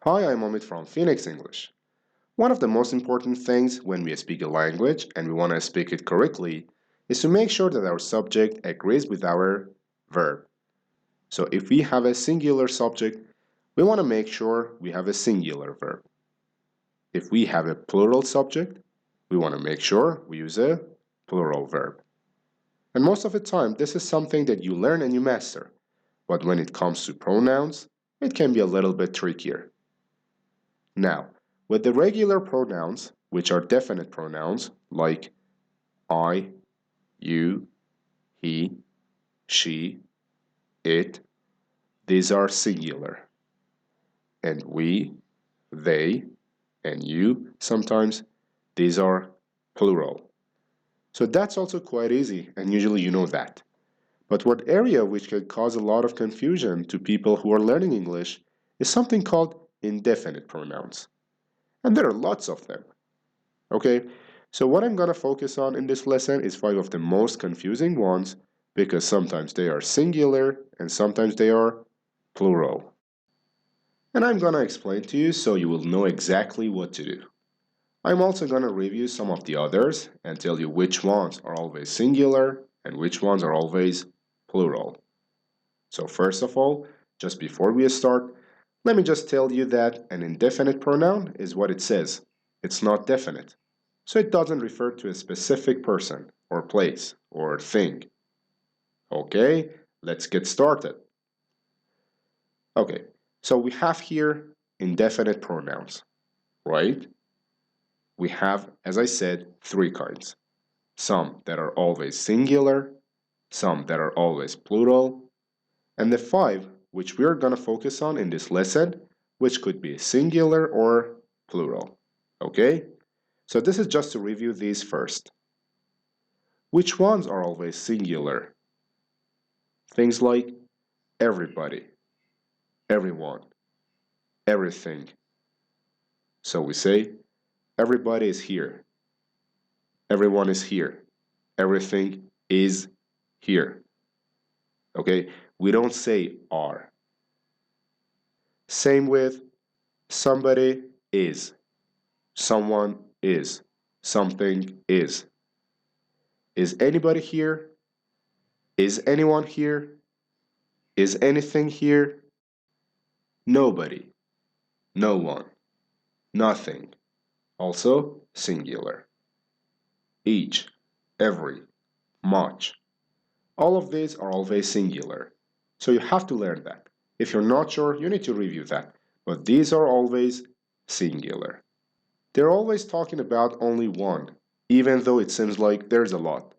Hi, I'm Omid from Phoenix English. One of the most important things when we speak a language and we want to speak it correctly is to make sure that our subject agrees with our verb. So if we have a singular subject, we want to make sure we have a singular verb. If we have a plural subject, we want to make sure we use a plural verb. And most of the time, this is something that you learn and you master. But when it comes to pronouns, it can be a little bit trickier. Now, with the regular pronouns, which are definite pronouns like I, you, he, she, it, these are singular. And we, they, and you, sometimes, these are plural. So that's also quite easy, and usually you know that. But one area which can cause a lot of confusion to people who are learning English is something called indefinite pronouns. And there are lots of them. Okay, so what I'm going to focus on in this lesson is five of the most confusing ones because sometimes they are singular and sometimes they are plural. And I'm going to explain to you so you will know exactly what to do. I'm also going to review some of the others and tell you which ones are always singular and which ones are always plural. So first of all, just before we start, let me just tell you that an indefinite pronoun is what it says. It's not definite. So it doesn't refer to a specific person or place or thing. Okay, let's get started. Okay, so we have here indefinite pronouns, right? We have, as I said, three kinds. Some that are always singular, some that are always plural, and the five which we are going to focus on in this lesson, which could be singular or plural. Okay? So this is just to review these first. Which ones are always singular? Things like everybody, everyone, everything. So we say, everybody is here, everyone is here, everything is here. Okay? We don't say are. Same with somebody is, someone is, something is. Is anybody here? Is anyone here? Is anything here? Nobody, no one, nothing. Also singular. Each, every, much. All of these are always singular. So you have to learn that. If you're not sure, you need to review that. But these are always singular. They're always talking about only one, even though it seems like there's a lot.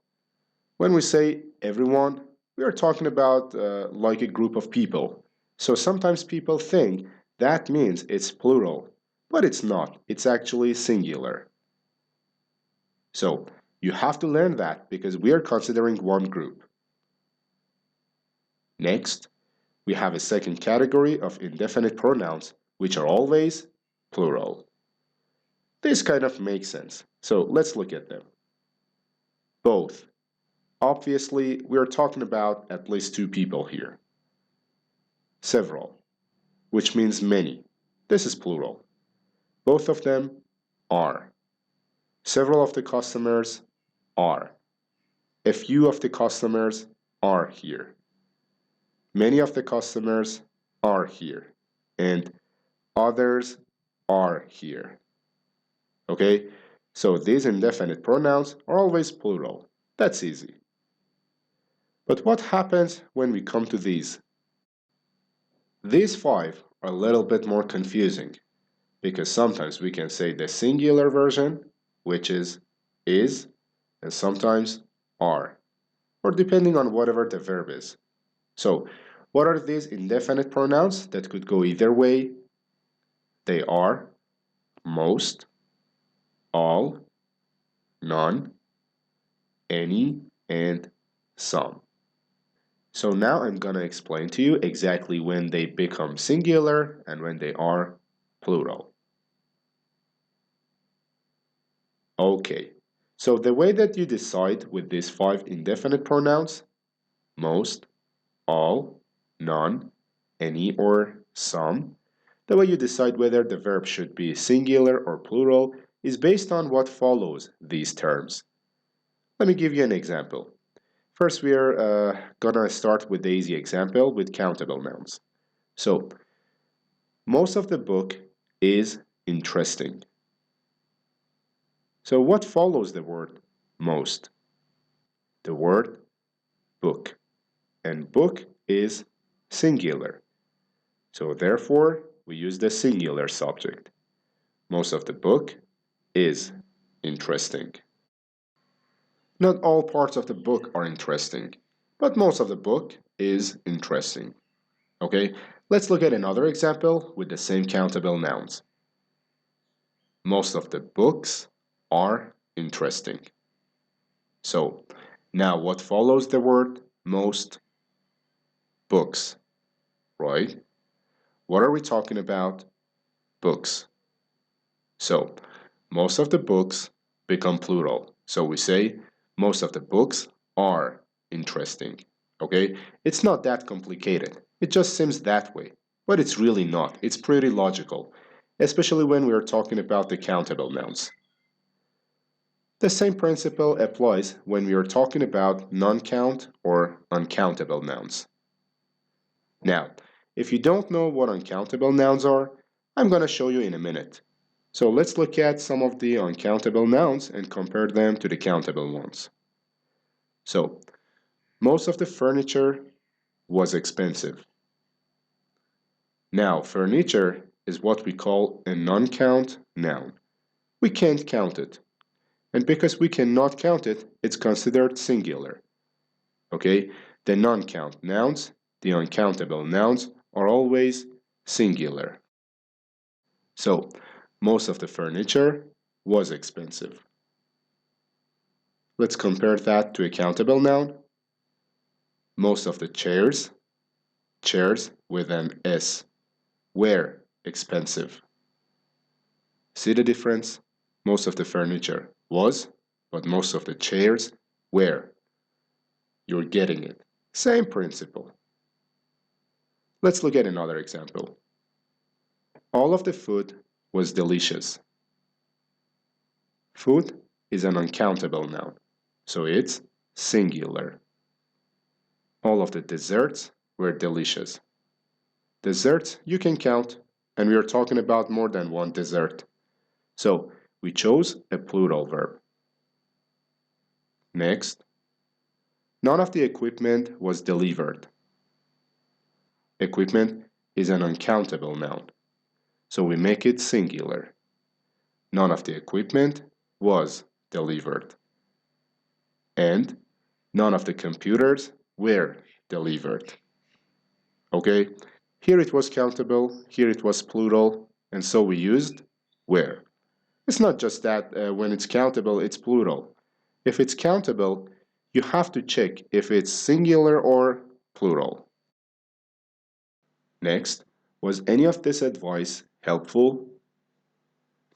When we say everyone, we are talking about like a group of people. So sometimes people think that means it's plural, but it's not. It's actually singular. So you have to learn that because we are considering one group. Next, we have a second category of indefinite pronouns, which are always plural. This kind of makes sense. So let's look at them. Both. Obviously, we are talking about at least two people here. Several, which means many. This is plural. Both of them are. Several of the customers are. A few of the customers are here. Many of the customers are here. And others are here. Okay? So these indefinite pronouns are always plural. That's easy. But what happens when we come to these? These five are a little bit more confusing because sometimes we can say the singular version, which is, and sometimes are, or depending on whatever the verb is. So, what are these indefinite pronouns that could go either way? They are most, all, none, any, and some. So now I'm gonna explain to you exactly when they become singular and when they are plural. Okay, so the way that you decide with these five indefinite pronouns, most, all, none, any, or some, The way you decide whether the verb should be singular or plural is based on what follows these terms. Let me give you an example. First, we are gonna start with the easy example with countable nouns. So, most of the book is interesting. So, what follows the word most? The word book. And book is singular. So, therefore, we use the singular subject. Most of the book is interesting. Not all parts of the book are interesting, but most of the book is interesting. Okay, let's look at another example with the same countable nouns. Most of the books are interesting. So, now what follows the word most? Books, right? What are we talking about? Books. So, most of the books become plural. So we say most of the books are interesting. Okay? It's not that complicated. It just seems that way. But it's really not. It's pretty logical, especially when we're talking about the countable nouns. The same principle applies when we are talking about non-count or uncountable nouns. Now, if you don't know what uncountable nouns are, I'm going to show you in a minute. So let's look at some of the uncountable nouns and compare them to the countable ones. So, most of the furniture was expensive. Now, furniture is what we call a non-count noun. We can't count it. And because we cannot count it, it's considered singular. Okay? The non-count nouns, the uncountable nouns, are always singular. So, most of the furniture was expensive. Let's compare that to a countable noun. Most of the chairs with an S, were expensive. See the difference? Most of the furniture was, but most of the chairs were. You're getting it. Same principle. Let's look at another example. All of the food was delicious. Food is an uncountable noun, so it's singular. All of the desserts were delicious. Desserts you can count, and we are talking about more than one dessert. So we chose a plural verb. Next, none of the equipment was delivered. Equipment is an uncountable noun, so we make it singular. None of the equipment was delivered. And none of the computers were delivered. Okay, here it was countable, here it was plural, and so we used were. It's not just that when it's countable, it's plural. If it's countable, you have to check if it's singular or plural. Next, was any of this advice helpful?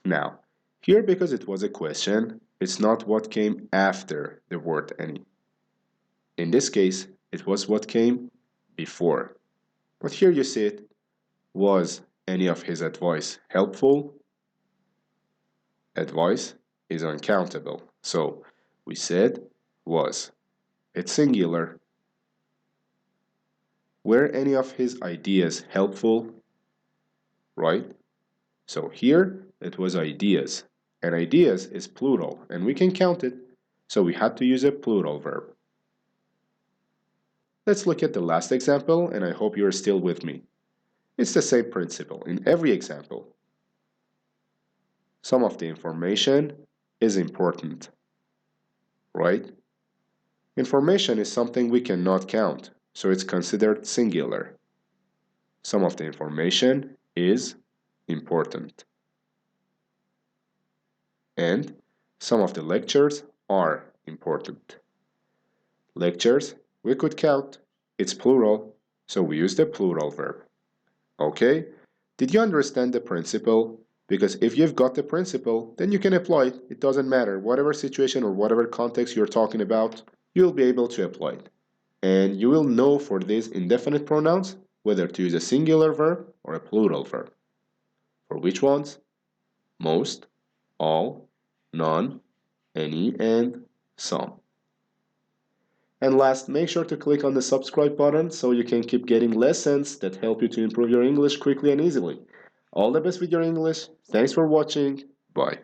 Now, here because it was a question, it's not what came after the word any. In this case, it was what came before. But here you see it, was any of his advice helpful? Advice is uncountable, so we said was. It's singular. Were any of his ideas helpful? Right? So here it was ideas, and ideas is plural, and we can count it, so we had to use a plural verb. Let's look at the last example, and I hope you're still with me. It's the same principle in every example. Some of the information is important, right? Information is something we cannot count, so it's considered singular. Some of the information is important. And some of the lectures are important. Lectures, we could count. It's plural, so we use the plural verb. Okay? Did you understand the principle? Because if you've got the principle, then you can apply it. It doesn't matter. Whatever situation or whatever context you're talking about, you'll be able to apply it. And you will know for these indefinite pronouns whether to use a singular verb or a plural verb. For which ones? Most, all, none, any, and some. And last, make sure to click on the subscribe button so you can keep getting lessons that help you to improve your English quickly and easily. All the best with your English. Thanks for watching. Bye.